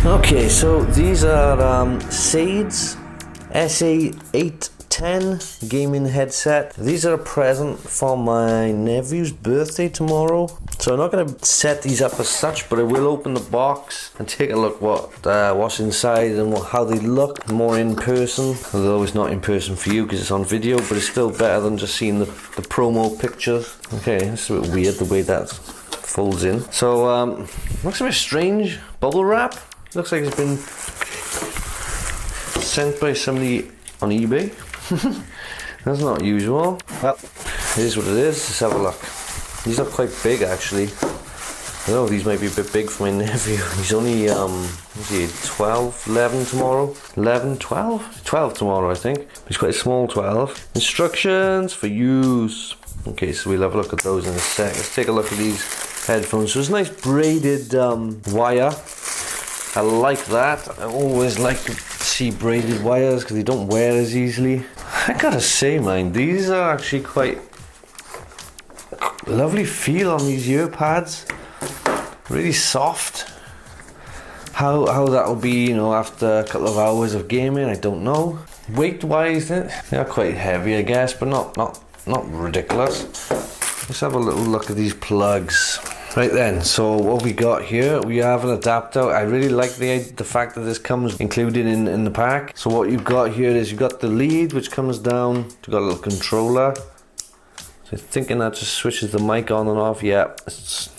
Okay, so these are Sade's SA810 gaming headset. These are a present for my nephew's birthday tomorrow. So I'm not going to set these up as such, but I will open the box and take a look what's inside and how they look more in person. Although it's not in person for you because it's on video, but it's still better than just seeing the promo pictures. Okay, it's a bit weird the way that folds in. So looks a bit strange. Bubble wrap. Looks like it's been sent by somebody on eBay. That's not usual. Well, it is what it is. Let's have a look. These are quite big actually. I know these might be a bit big for my nephew. He's only, what's he, 12, 11 tomorrow? 11, 12? 12 tomorrow I think. He's quite a small 12. Instructions for use. Okay, so we'll have a look at those in a sec. Let's take a look at these headphones. So it's a nice braided wire. I like that. I always like to see braided wires because they don't wear as easily. I gotta say, man, these are actually quite lovely feel on these ear pads. Really soft. How that'll be, you know, after a couple of hours of gaming, I don't know. Weight wise, they're quite heavy, I guess, but not ridiculous. Let's have a little look at these plugs. Right then, so what we got here, we have an adapter. I really like the fact that this comes included in the pack. So what you've got here is you've got the lead which comes down. You've got a little controller. So thinking that just switches the mic on and off. Yeah, it's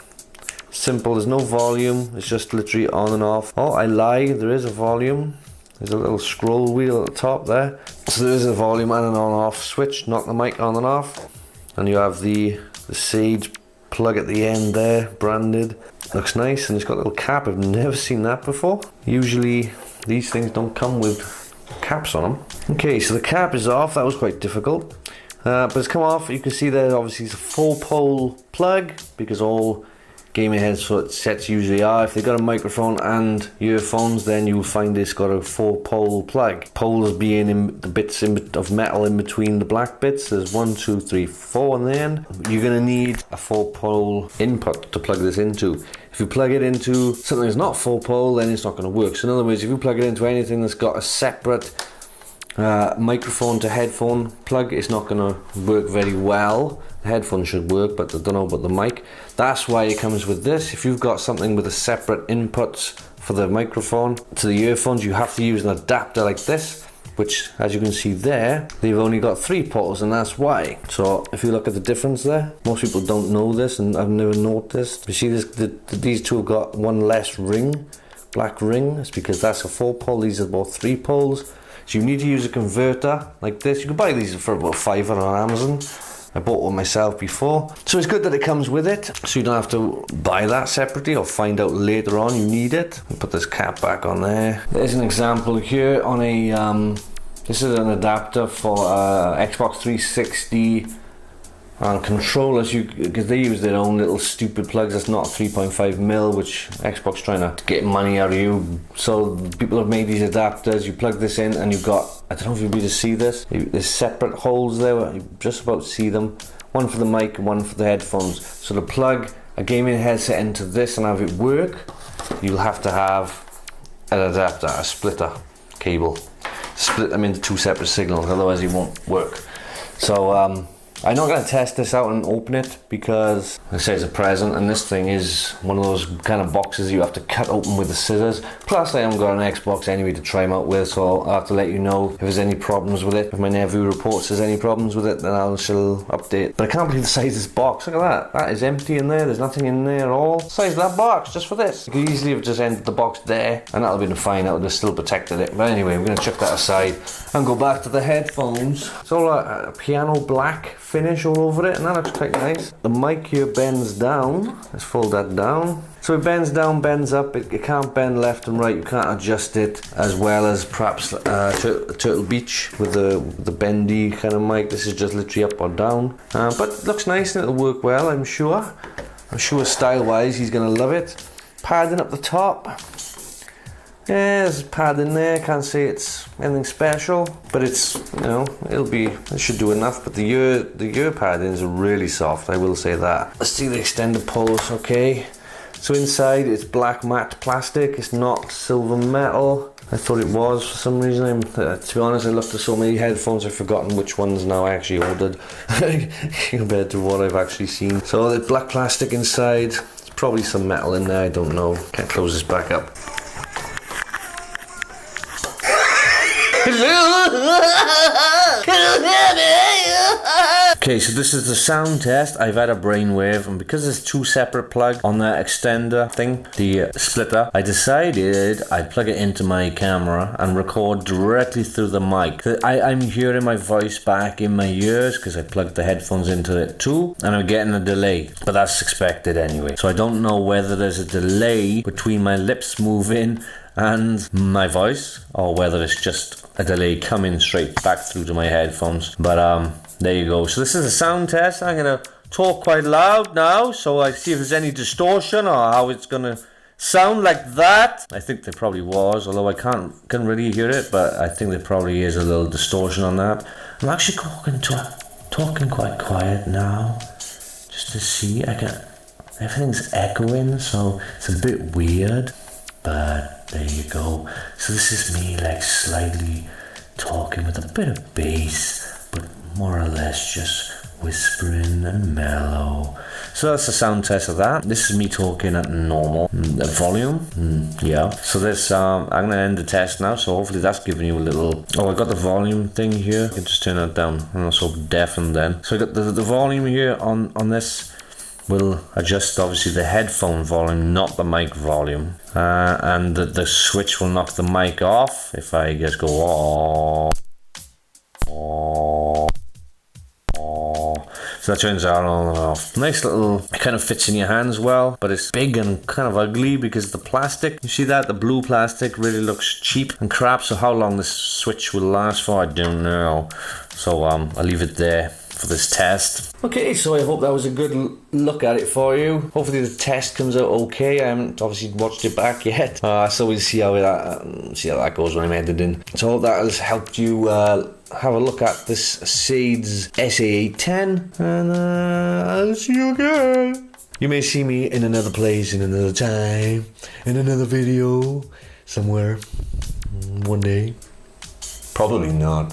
simple. There's no volume. It's just literally on and off. Oh, I lied. There is a volume. There's a little scroll wheel at the top there. So there is a volume and an on-off switch. Knock the mic on and off. And you have the Sade plug at the end there, branded. Looks nice, and it's got a little cap. I've never seen that before. Usually these things don't come with caps on them. Okay, so the cap is off. That was quite difficult, but it's come off. You can see there obviously it's a 4-pole plug because all gaming headsets usually are. If they've got a microphone and earphones, then you'll find it's got a 4-pole plug. Poles being in the bits of metal in between the black bits. There's 1, 2, 3, 4 on the end. You're going to need a 4-pole input to plug this into. If you plug it into something that's not 4-pole, then it's not going to work. So in other words, if you plug it into anything that's got a separate microphone to headphone plug, it's not going to work very well. The headphone should work, but I don't know about the mic. That's why it comes with this. If you've got something with a separate inputs for the microphone to the earphones, you have to use an adapter like this, which as you can see there, they've only got 3 ports, and that's why. So if you look at the difference there, most people don't know this, and I've never noticed. You see this, these two have got one less ring, black ring. It's because that's a 4-pole, these are both 3 poles. So you need to use a converter like this. You can buy these for about £5 on Amazon. I bought one myself before. So it's good that it comes with it, so you don't have to buy that separately or find out later on you need it. Put this cap back on there. There's an example here on a, this is an adapter for Xbox 360 controllers, because they use their own little stupid plugs. That's not 3.5mm, which Xbox trying to get money out of you. So people have made these adapters. You plug this in and you've got, I don't know if you'll be able to see this, there's separate holes there. You just about see them. One for the mic and one for the headphones. So to plug a gaming headset into this and have it work, you'll have to have an adapter, a splitter cable. Split them into 2 separate signals, otherwise it won't work. So I'm not going to test this out and open it because it says a present, and this thing is one of those kind of boxes you have to cut open with the scissors. Plus I haven't got an Xbox anyway to try them out with, so I'll have to let you know if there's any problems with it. If my nephew reports there's any problems with it, then I shall update. But I can't believe the size of this box. Look at that. That is empty in there. There's nothing in there at all. The size of that box just for this. You could easily have just ended the box there and that'll have been fine. That would have still protected it. But anyway, we're going to chuck that aside and go back to the headphones. It's all a piano black finish all over it, and that looks quite nice. The mic here bends down. Let's fold that down. So it bends down, bends up. It can't bend left and right. You can't adjust it as well as perhaps Turtle Beach with the bendy kind of mic. This is just literally up or down. But it looks nice and it'll work well, I'm sure. I'm sure style-wise he's going to love it. Padding up the top. Yeah, there's a pad in there. Can't say it's anything special, but it's, you know, it should do enough. But the ear paddings are really soft, I will say that. Let's see the extended poles. Okay, So inside it's black matte plastic, it's not silver metal. I thought it was for some reason. To be honest, I looked at so many headphones I've forgotten which ones now I actually ordered compared to what I've actually seen. So the black plastic inside, there's probably some metal in there, I don't know. Can't close this back up. Okay, so this is the sound test. I've had a brainwave, and because there's two separate plugs on that extender thing, the splitter, I decided I'd plug it into my camera and record directly through the mic. I'm hearing my voice back in my ears because I plugged the headphones into it too, and I'm getting a delay, but that's expected anyway. So I don't know whether there's a delay between my lips moving and my voice, or whether it's just a delay coming straight back through to my headphones. But there you go. So this is a sound test. I'm gonna talk quite loud now, so I see if there's any distortion or how it's gonna sound like that. I think there probably was, although I can't really hear it, but I think there probably is a little distortion on that. I'm actually talking quite quiet now, just to see. Everything's echoing, so it's a bit weird. But there you go. So this is me like slightly talking with a bit of bass, but more or less just whispering and mellow. So that's the sound test of that. This is me talking at normal volume. Yeah. So this I'm gonna end the test now. So hopefully that's giving you a little. Oh, I got the volume thing here. You can just turn that down. I'm not so deafened then. So I got the volume here on this. Will adjust obviously the headphone volume, not the mic volume, and the switch will knock the mic off if I just go oh. So that turns out on and off. Nice little, it kind of fits in your hands well, but it's big and kind of ugly because of the plastic. You see that? The blue plastic really looks cheap and crap, so how long this switch will last for, I don't know. So I'll leave it there for this test. Okay, so I hope that was a good look at it for you. Hopefully the test comes out okay. I haven't obviously watched it back yet, so we'll see how that goes when I'm editing. So I hope that has helped you have a look at this Sade's SA810, and I'll see you again. You may see me in another place, in another time, in another video, somewhere, one day. Probably not.